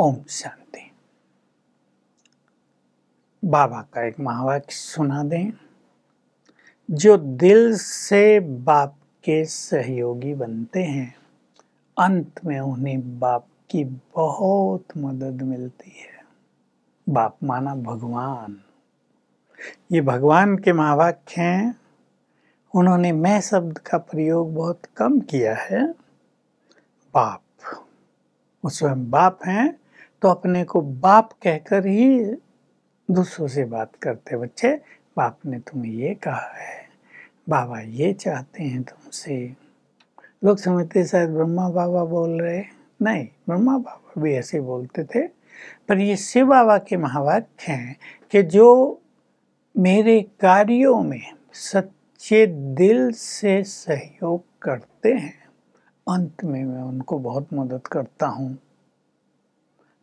ओम शांति। बाबा का एक महावाक्य सुना दें। जो दिल से बाप के सहयोगी बनते हैं, अंत में उन्हें बाप की बहुत मदद मिलती है। बाप माना भगवान। ये भगवान के महावाक्य हैं। उन्होंने मैं शब्द का प्रयोग बहुत कम किया है। बाप, वो स्वयं बाप हैं, तो अपने को बाप कहकर ही दूसरों से बात करते। बच्चे, बाप ने तुम्हें ये कहा है, बाबा ये चाहते हैं तुमसे। लोग समझते शायद ब्रह्मा बाबा बोल रहे, नहीं, ब्रह्मा बाबा भी ऐसे बोलते थे, पर ये शिव बाबा के महावाक्य हैं कि जो मेरे कार्यों में सच्चे दिल से सहयोग करते हैं, अंत में मैं उनको बहुत मदद करता हूँ।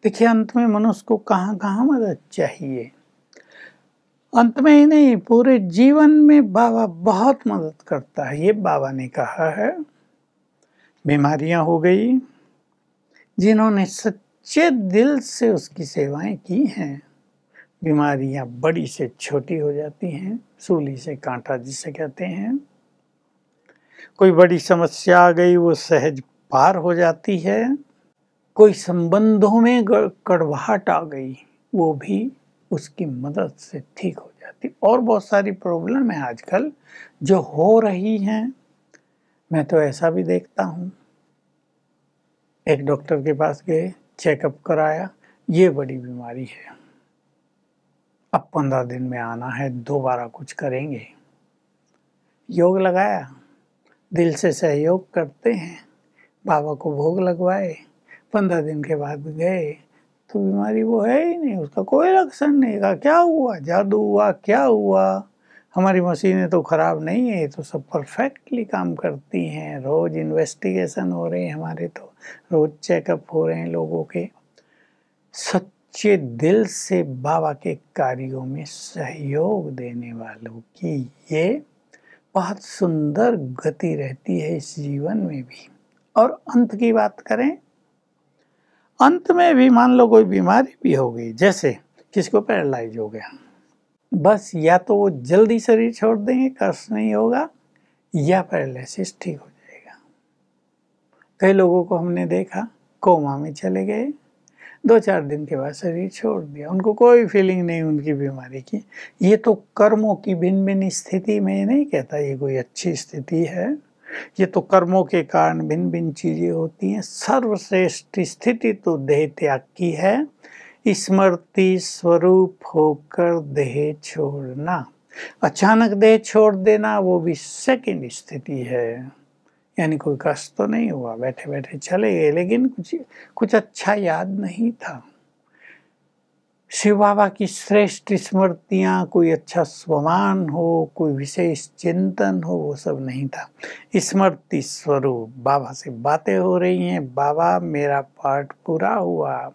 देखिए, अंत में मनुष्य को कहाँ कहाँ मदद चाहिए। अंत में ही नहीं, पूरे जीवन में बाबा बहुत मदद करता है। ये बाबा ने कहा है। बीमारियां हो गई, जिन्होंने सच्चे दिल से उसकी सेवाएं की हैं, बीमारियां बड़ी से छोटी हो जाती हैं, सूली से कांटा जिसे कहते हैं। कोई बड़ी समस्या आ गई, वो सहज पार हो जाती है। कोई संबंधों में कड़वाहट आ गई, वो भी उसकी मदद से ठीक हो जाती। और बहुत सारी प्रॉब्लम है आजकल जो हो रही हैं। मैं तो ऐसा भी देखता हूँ, एक डॉक्टर के पास गए, चेकअप कराया, ये बड़ी बीमारी है, अब 15 दिन में आना है, दोबारा कुछ करेंगे। योग लगाया, दिल से सहयोग करते हैं, बाबा को भोग लगवाए, 15 दिन के बाद गए तो बीमारी वो है ही नहीं, उसका कोई लक्षण नहीं। कहा क्या हुआ, जादू हुआ, क्या हुआ, हमारी मशीनें तो खराब नहीं है, तो सब परफेक्टली काम करती हैं। रोज इन्वेस्टिगेशन हो रहे हैं हमारे, तो रोज चेकअप हो रहे हैं लोगों के। सच्चे दिल से बाबा के कार्यों में सहयोग देने वालों की ये बहुत सुंदर गति रहती है इस जीवन में भी। और अंत की बात करें, अंत में भी मान लो कोई बीमारी भी हो गई, जैसे किसको पैरालाइज हो गया, बस या तो वो जल्दी शरीर छोड़ देंगे, कष्ट नहीं होगा, या पैरालिसिस ठीक हो जाएगा। कई लोगों को हमने देखा कोमा में चले गए, 2-4 दिन के बाद शरीर छोड़ दिया, उनको कोई फीलिंग नहीं उनकी बीमारी की। ये तो कर्मों की भिन्न भिन्न स्थिति में, नहीं कहता ये कोई अच्छी स्थिति है, ये तो कर्मों के कारण भिन्न भिन्न चीजें होती हैं। सर्वश्रेष्ठ स्थिति तो देह त्याग की है, स्मृति स्वरूप होकर देह छोड़ना। अचानक देह छोड़ देना वो भी सेकंड स्थिति है, यानी कोई कष्ट तो नहीं हुआ, बैठे बैठे चले गए, लेकिन कुछ अच्छा याद नहीं था। शिव बाबा की श्रेष्ठ स्मृतियाँ, कोई अच्छा स्वमान हो, कोई विशेष चिंतन हो, वो सब नहीं था। स्मृति स्वरूप बाबा से बातें हो रही हैं, बाबा मेरा पाठ पूरा हुआ,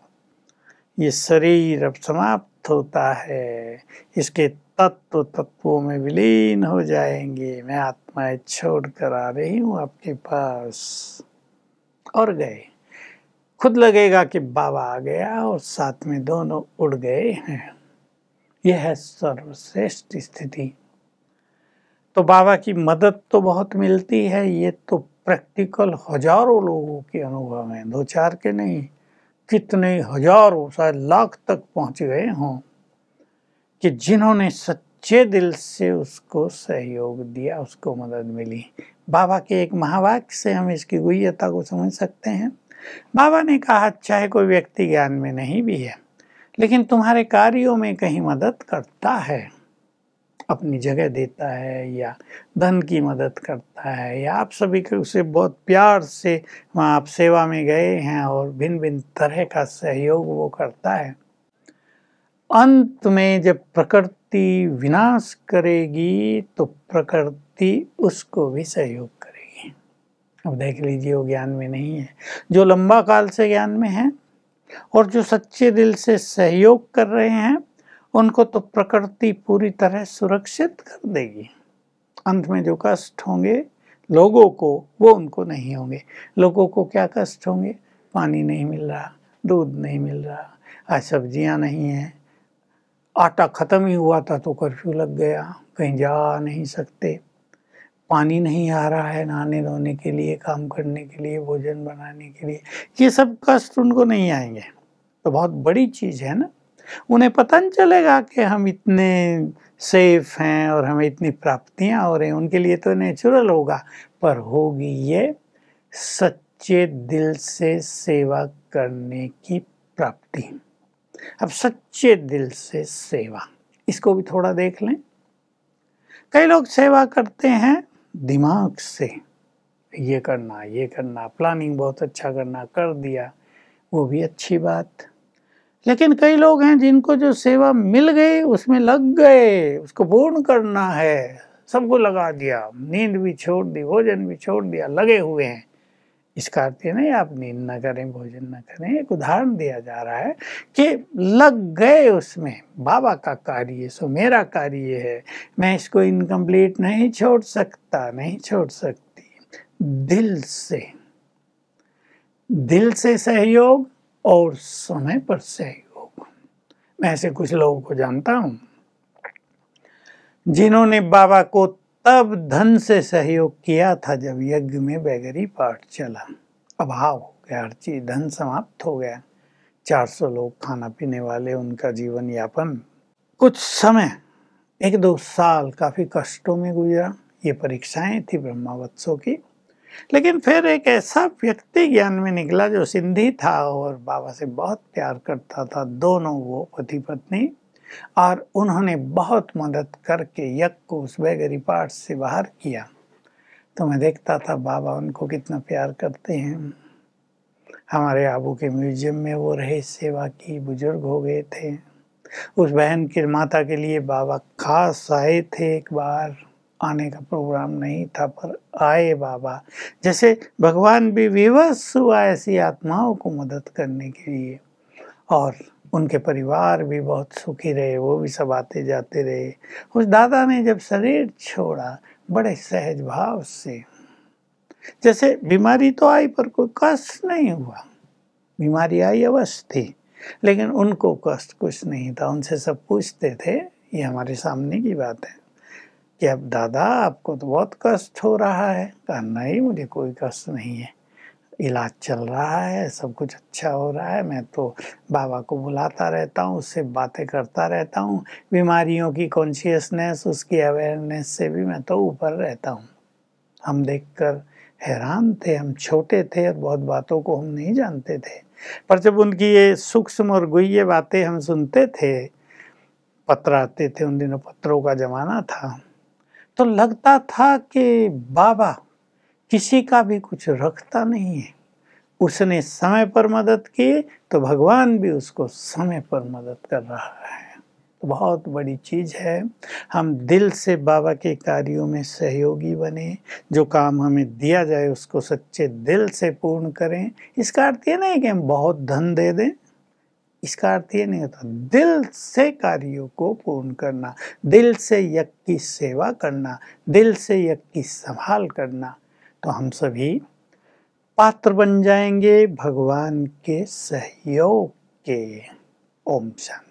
ये शरीर अब समाप्त होता है, इसके तत्व तत्वों में विलीन हो जाएंगे, मैं आत्माएं छोड़ कर आ रही हूँ आपके पास। और गए, खुद लगेगा कि बाबा आ गया और साथ में दोनों उड़ गए हैं। यह है सर्वश्रेष्ठ स्थिति। तो बाबा की मदद तो बहुत मिलती है, ये तो प्रैक्टिकल हजारों लोगों के अनुभव हैं, 2-4 के नहीं, कितने हजारों, शायद लाख तक पहुंच गए हों, कि जिन्होंने सच्चे दिल से उसको सहयोग दिया, उसको मदद मिली। बाबा के एक महावाक्य से हम इसकी गुह्यता को समझ सकते हैं। बाबा ने कहा, चाहे कोई व्यक्ति ज्ञान में नहीं भी है, लेकिन तुम्हारे कार्यों में कहीं मदद करता है, अपनी जगह देता है, या धन की मदद करता है, या आप सभी को उसे बहुत प्यार से वहाँ आप सेवा में गए हैं और भिन्न भिन्न तरह का सहयोग वो करता है, अंत में जब प्रकृति विनाश करेगी तो प्रकृति उसको भी सहयोग करेगी। अब देख लीजिए, वो ज्ञान में नहीं है, जो लंबा काल से ज्ञान में है और जो सच्चे दिल से सहयोग कर रहे हैं, उनको तो प्रकृति पूरी तरह सुरक्षित कर देगी। अंत में जो कष्ट होंगे लोगों को, वो उनको नहीं होंगे। लोगों को क्या कष्ट होंगे, पानी नहीं मिल रहा, दूध नहीं मिल रहा, आज सब्जियां नहीं हैं, आटा ख़त्म ही हुआ था तो कर्फ्यू लग गया, कहीं जा नहीं सकते, पानी नहीं आ रहा है नहाने धोने के लिए, काम करने के लिए, भोजन बनाने के लिए, ये सब कष्ट उनको नहीं आएंगे। तो बहुत बड़ी चीज़ है ना, उन्हें पता नहीं चलेगा कि हम इतने सेफ हैं और हमें इतनी प्राप्तियां हो रही हैं, उनके लिए तो नेचुरल होगा, पर होगी ये सच्चे दिल से सेवा करने की प्राप्ति। अब सच्चे दिल से सेवा, इसको भी थोड़ा देख लें। कई लोग सेवा करते हैं दिमाग से, ये करना, प्लानिंग बहुत अच्छा करना, कर दिया, वो भी अच्छी बात। लेकिन कई लोग हैं जिनको जो सेवा मिल गई उसमें लग गए, उसको पूर्ण करना है, सबको लगा दिया, नींद भी छोड़ दी, भोजन भी छोड़ दिया, लगे हुए हैं। इसका अर्थ ये नहीं आप नींद न करें, भोजन न करें, एक उदाहरण दिया जा रहा है कि लग गए उसमें, बाबा का कार्य सो मेरा कार्य है, मैं इसको इनकम्प्लीट नहीं छोड़ सकता, नहीं छोड़ सकती। दिल से सहयोग और समय पर सहयोग। मैं ऐसे कुछ लोगों को जानता हूं जिन्होंने बाबा को तब धन से सहयोग किया था जब यज्ञ में बैगरी पाठ चला, अभाव हो गया, हर चीज, धन समाप्त हो गया, 400 लोग खाना पीने वाले, उनका जीवन यापन कुछ समय 1-2 साल काफी कष्टों में गुजरा। ये परीक्षाएं थी ब्रह्मावत्सों की। लेकिन फिर एक ऐसा व्यक्ति ज्ञान में निकला जो सिंधी था और बाबा से बहुत प्यार करता था, दोनों वो पति पत्नी, और उन्होंने बहुत मदद करके यज्ञ को उस बैगरी पाठ से बाहर किया। तो मैं देखता था बाबा उनको कितना प्यार करते हैं। हमारे आबू के म्यूजियम में वो रहे, सेवा की, बुजुर्ग हो गए थे। उस बहन की माता के लिए बाबा खास आए थे, एक बार आने का प्रोग्राम नहीं था पर आए बाबा। जैसे भगवान भी विवश हुआ ऐसी आत्माओं को मदद करने के लिए, और उनके परिवार भी बहुत सुखी रहे, वो भी सब आते जाते रहे। उस दादा ने जब शरीर छोड़ा बड़े सहज भाव से, जैसे बीमारी तो आई पर कोई कष्ट नहीं हुआ, बीमारी आई अवश्य थी लेकिन उनको कष्ट कुछ नहीं था। उनसे सब पूछते थे, ये हमारे सामने की बात है, कि अब दादा आपको तो बहुत कष्ट हो रहा है। कहा नहीं, मुझे कोई कष्ट नहीं है, इलाज चल रहा है, सब कुछ अच्छा हो रहा है, मैं तो बाबा को बुलाता रहता हूँ, उससे बातें करता रहता हूँ, बीमारियों की कॉन्शियसनेस, उसकी अवेयरनेस से भी मैं तो ऊपर रहता हूँ। हम देखकर हैरान थे, हम छोटे थे और बहुत बातों को हम नहीं जानते थे, पर जब उनकी ये सूक्ष्म और गुह्य बातें हम सुनते थे, पत्र आते थे, उन दिनों पत्रों का जमाना था, तो लगता था कि बाबा किसी का भी कुछ रखता नहीं है। उसने समय पर मदद की तो भगवान भी उसको समय पर मदद कर रहा है। तो बहुत बड़ी चीज़ है, हम दिल से बाबा के कार्यों में सहयोगी बने, जो काम हमें दिया जाए उसको सच्चे दिल से पूर्ण करें। इसका अर्थ ये नहीं कि हम बहुत धन दे दें, इसका अर्थ ये नहीं होता, दिल से कार्यों को पूर्ण करना, दिल से यज्ञ की सेवा करना, दिल से यज्ञ की संभाल करना, तो हम सभी पात्र बन जाएंगे भगवान के सहयोग के। ओम शांति।